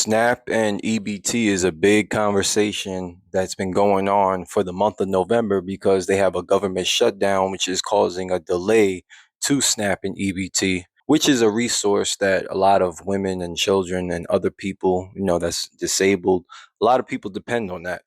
SNAP and EBT is a big conversation that's been going on for the month of November because they have a government shutdown, which is causing a delay to SNAP and EBT, which is a resource that a lot of women and children and other people, that's disabled, a lot of people depend on that.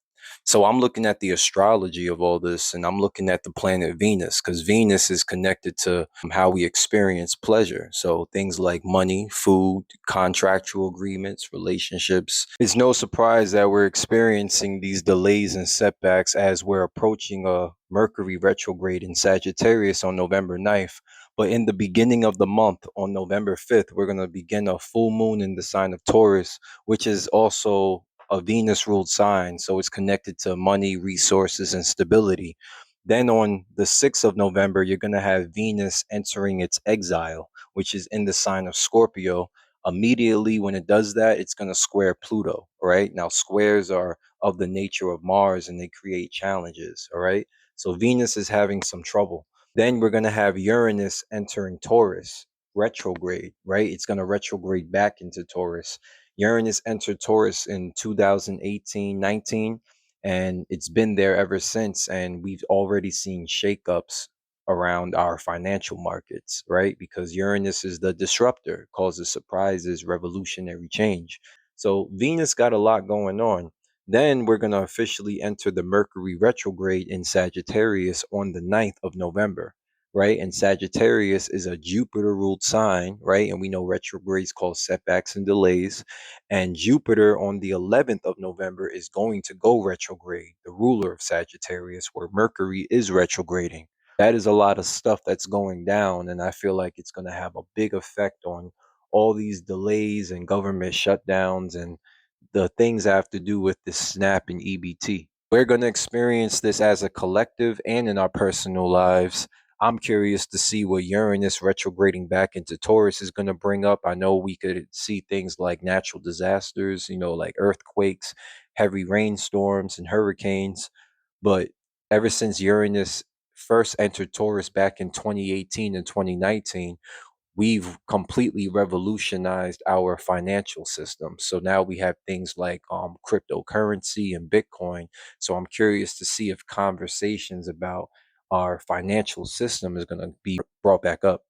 So I'm looking at the astrology of all this and I'm looking at the planet Venus because Venus is connected to how we experience pleasure. So things like money, food, contractual agreements, relationships. It's no surprise that we're experiencing these delays and setbacks as we're approaching a Mercury retrograde in Sagittarius on November 9th. But in the beginning of the month, on November 5th, we're going to begin a full moon in the sign of Taurus, which is also a Venus ruled sign. So it's connected to money, resources, and stability. Then on the 6th of November, you're going to have Venus entering its exile, which is in the sign of Scorpio. Immediately when it does that, it's going to square Pluto, all right? Now, squares are of the nature of Mars and they create challenges, all right? So Venus is having some trouble. Then we're going to have Uranus entering Taurus, retrograde, right? It's going to retrograde back into Taurus. Uranus entered Taurus in 2018-19, and it's been there ever since. And we've already seen shakeups around our financial markets, right? Because Uranus is the disruptor, causes surprises, revolutionary change. So Venus got a lot going on. Then we're going to officially enter the Mercury retrograde in Sagittarius on the 9th of November, right? And Sagittarius is a Jupiter ruled sign, right? And we know retrogrades cause setbacks and delays. And Jupiter on the 11th of November is going to go retrograde, the ruler of Sagittarius, where Mercury is retrograding. That is a lot of stuff that's going down. And I feel like it's going to have a big effect on all these delays and government shutdowns and the things that have to do with this SNAP and EBT. We're going to experience this as a collective and in our personal lives. I'm curious to see what Uranus retrograding back into Taurus is going to bring up. I know we could see things like natural disasters, like earthquakes, heavy rainstorms, and hurricanes. But ever since Uranus first entered Taurus back in 2018 and 2019, we've completely revolutionized our financial system. So now we have things like cryptocurrency and Bitcoin. So I'm curious to see if conversations about our financial system is going to be brought back up.